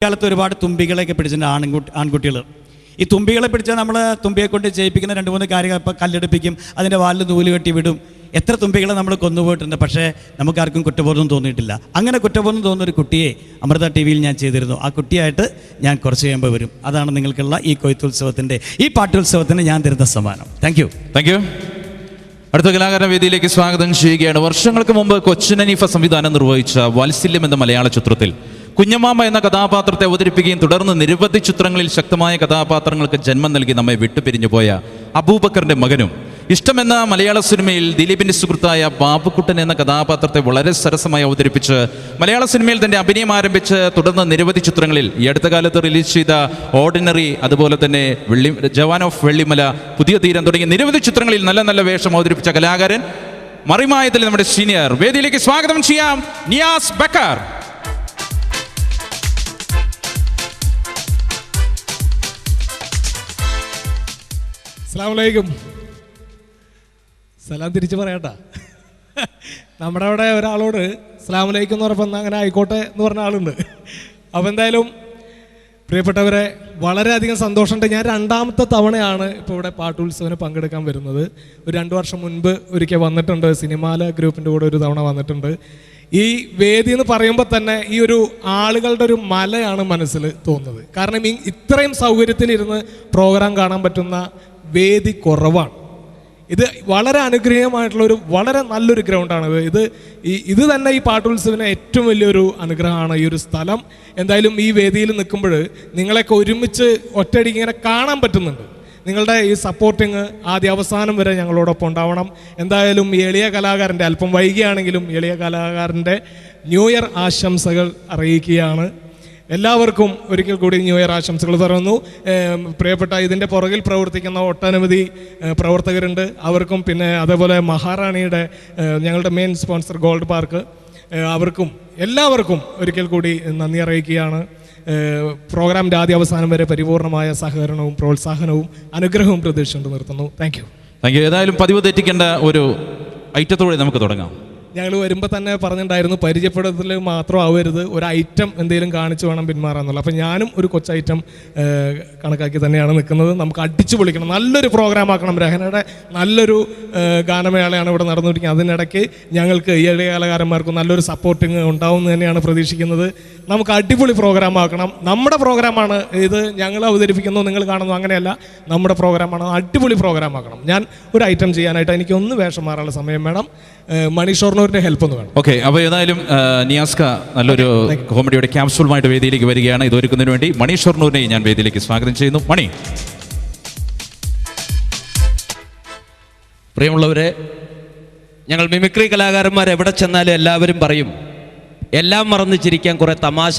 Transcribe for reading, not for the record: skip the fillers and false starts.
കാലത്ത് ഒരുപാട് തുമ്പികളെയൊക്കെ പിടിച്ചിട്ടുണ്ട് ആൺകുട്ടികൾ. ഈ തുമ്പികളെ പിടിച്ചാൽ നമ്മൾ തുമ്പിയെ കൊണ്ട് ചെയ്യിപ്പിക്കുന്ന 2-3 കാര്യങ്ങൾ. ഇപ്പോൾ കല്ലെടുപ്പിക്കും, അതിൻ്റെ വാലിൽ നൂല് കെട്ടി വിടും. എത്ര തുമ്പികളെ നമ്മൾ കൊന്നുപോയിട്ടുണ്ട്. പക്ഷേ നമുക്കാർക്കും കുറ്റബോധം തോന്നിയിട്ടില്ല. അങ്ങനെ കുറ്റബോധം തോന്നുന്നൊരു കുട്ടിയെ അമൃത TV-യിൽ ഞാൻ ചെയ്തിരുന്നു. ആ കുട്ടിയായിട്ട് ഞാൻ കുറച്ച് കഴിയുമ്പോൾ വരും. അതാണ് നിങ്ങൾക്കുള്ള ഈ കൊയ്ത്തുത്സവത്തിൻ്റെ, ഈ പാട്ടുത്സവത്തിന് ഞാൻ തരുന്ന സമ്മാനം. Thank you. അടുത്ത കലാകാര വേദിയിലേക്ക് സ്വാഗതം ചെയ്യുകയാണ്. വർഷങ്ങൾക്ക് മുമ്പ് കൊച്ചിൻ ഹനീഫ സംവിധാനം നിർവഹിച്ച വാത്സല്യം എന്ന മലയാള ചിത്രത്തിൽ കുഞ്ഞമാമ എന്ന കഥാപാത്രത്തെ അവതരിപ്പിക്കുകയും തുടർന്ന് നിരവധി ചിത്രങ്ങളിൽ ശക്തമായ കഥാപാത്രങ്ങൾക്ക് ജന്മം നൽകി നമ്മെ വിട്ടുപിരിഞ്ഞു പോയ അബൂബക്കറിന്റെ മകനും ഇഷ്ടമെന്ന മലയാള സിനിമയിൽ ദിലീപിന്റെ സുഹൃത്തായ ബാബുക്കുട്ടൻ എന്ന കഥാപാത്രത്തെ വളരെ സരസമായി അവതരിപ്പിച്ച് മലയാള സിനിമയിൽ തന്റെ അഭിനയം ആരംഭിച്ച് തുടർന്ന് നിരവധി ചിത്രങ്ങളിൽ ഈ അടുത്ത കാലത്ത് റിലീസ് ചെയ്ത ഓർഡിനറി, അതുപോലെ തന്നെ ജവാൻ ഓഫ് വെള്ളിമല, പുതിയ തീരം തുടങ്ങിയ നിരവധി ചിത്രങ്ങളിൽ നല്ല നല്ല വേഷം അവതരിപ്പിച്ച കലാകാരൻ മറിമായത്തിൽ നമ്മുടെ സീനിയർ, വേദിയിലേക്ക് സ്വാഗതം ചെയ്യാം നിയാസ് ബക്കർ. അസ്സലാമു. സലാം തിരിച്ച് പറയട്ടാ. നമ്മുടെ അവിടെ ഒരാളോട് അസ്സലാമലൈക്കും എന്ന് പറഞ്ഞപ്പോൾ അങ്ങനെ ആയിക്കോട്ടെ എന്ന് പറഞ്ഞ ആളുണ്ട്. അപ്പോൾ എന്തായാലും പ്രിയപ്പെട്ടവരെ, വളരെയധികം സന്തോഷമുണ്ട്. ഞാൻ 2ാമത്തെ തവണയാണ് ഇപ്പോൾ ഇവിടെ പാട്ടുത്സവന് പങ്കെടുക്കാൻ വരുന്നത്. ഒരു 2 വർഷം മുൻപ് ഒരിക്കൽ വന്നിട്ടുണ്ട്. സിനിമാല ഗ്രൂപ്പിൻ്റെ കൂടെ ഒരു തവണ വന്നിട്ടുണ്ട്. ഈ വേദി എന്ന് പറയുമ്പോൾ തന്നെ ഈ ഒരു ആളുകളുടെ ഒരു മലയാണ് മനസ്സിൽ തോന്നുന്നത്. കാരണം ഇത്രയും സൗകര്യത്തിലിരുന്ന് പ്രോഗ്രാം കാണാൻ പറ്റുന്ന വേദി കുറവാണ്. ഇത് വളരെ അനുഗ്രഹീയമായിട്ടുള്ളൊരു വളരെ നല്ലൊരു ഗ്രൗണ്ടാണ്. ഇത് തന്നെ ഈ പാട്ടുത്സവത്തിന് ഏറ്റവും വലിയൊരു അനുഗ്രഹമാണ് ഈ ഒരു സ്ഥലം. എന്തായാലും ഈ വേദിയിൽ നിൽക്കുമ്പോൾ നിങ്ങളെയൊക്കെ ഒരുമിച്ച് ഒറ്റയടിക്ക് ഇങ്ങനെ കാണാൻ പറ്റുന്നുണ്ട്. നിങ്ങളുടെ ഈ സപ്പോർട്ടിങ് ആദ്യ അവസാനം വരെ ഞങ്ങളോടൊപ്പം ഉണ്ടാവണം. എന്തായാലും ഈ എളിയ കലാകാരൻ്റെ, അല്പം വൈകിയാണെങ്കിലും എളിയ കലാകാരൻ്റെ ന്യൂ ഇയർ ആശംസകൾ അറിയിക്കുകയാണ്. എല്ലാവർക്കും ഒരിക്കൽ കൂടി ന്യൂ ഇയർ ആശംസകൾ തരുന്നു. പ്രിയപ്പെട്ട ഇതിൻ്റെ പുറകിൽ പ്രവർത്തിക്കുന്ന ഒട്ടനവധി പ്രവർത്തകരുണ്ട്, അവർക്കും, പിന്നെ അതേപോലെ മഹാറാണിയുടെ ഞങ്ങളുടെ മെയിൻ സ്പോൺസർ ഗോൾഡ് പാർക്ക്, അവർക്കും എല്ലാവർക്കും ഒരിക്കൽ കൂടി നന്ദി അറിയിക്കുകയാണ്. പ്രോഗ്രാമിൻ്റെ ആദ്യ അവസാനം വരെ പരിപൂർണമായ സഹകരണവും പ്രോത്സാഹനവും അനുഗ്രഹവും പ്രതീക്ഷിച്ചുകൊണ്ട് നിർത്തുന്നു. Thank you. ഏതായാലും പതിവ് തെറ്റിക്കേണ്ട ഒരു ഐറ്റത്തോടെ നമുക്ക് തുടങ്ങാം. ഞങ്ങൾ വരുമ്പോൾ തന്നെ പറഞ്ഞിട്ടുണ്ടായിരുന്നു, പരിചയപ്പെടുത്തൽ മാത്രം ആവരുത്, ഒരു ഐറ്റം എന്തെങ്കിലും കാണിച്ച് വേണം പിന്മാറാന്നുള്ളത്. അപ്പം ഞാനും ഒരു കൊച്ചു ഐറ്റം കണക്കാക്കി തന്നെയാണ് നിൽക്കുന്നത്. നമുക്ക് അടിച്ചു പൊളിക്കണം, നല്ലൊരു പ്രോഗ്രാം ആക്കണം. രഹനയുടെ നല്ലൊരു ഗാനമേളയാണ് ഇവിടെ നടന്നുകൊണ്ടിരിക്കുന്നത്. അതിനിടയ്ക്ക് ഞങ്ങൾക്ക് ഈ എളിയ കലാകാരന്മാർക്കും നല്ലൊരു സപ്പോർട്ടിങ് ഉണ്ടാവും തന്നെയാണ് പ്രതീക്ഷിക്കുന്നത്. നമുക്ക് അടിപൊളി പ്രോഗ്രാം ആക്കണം. നമ്മുടെ പ്രോഗ്രാമാണ് ഇത്, ഞങ്ങൾ അവതരിപ്പിക്കുന്നു, നിങ്ങൾ കാണുന്നു, അങ്ങനെയല്ല, നമ്മുടെ പ്രോഗ്രാമാണ്. അടിപൊളി പ്രോഗ്രാം ആക്കണം. ഞാൻ ഒരു ഐറ്റം ചെയ്യാനായിട്ട് എനിക്ക് ഒന്ന് വേഷം മാറാനുള്ള സമയം വേണം. മണി ഷൊർണൂരിന്റെ ഹെൽപ്പ് ഒന്ന് വേണം. ഓക്കെ, അപ്പോൾ ഏതായാലും നിയാസ്ക നല്ലൊരു കോമഡിയുടെ ക്യാപ്സൂളുമായിട്ട് വേദിയിലേക്ക് വരികയാണ്. ഇത് ഒരുക്കുന്നതിന് വേണ്ടി മണി ഷൊർണൂരിനെ ഞാൻ വേദിയിലേക്ക് സ്വാഗതം ചെയ്യുന്നു. മണി. പ്രിയമുള്ളവരെ, ഞങ്ങൾ മിമിക്രി കലാകാരന്മാർ എവിടെ ചെന്നാലും എല്ലാവരും പറയും, എല്ലാം മറന്ന് ചിരിക്കാൻ കുറേ തമാശ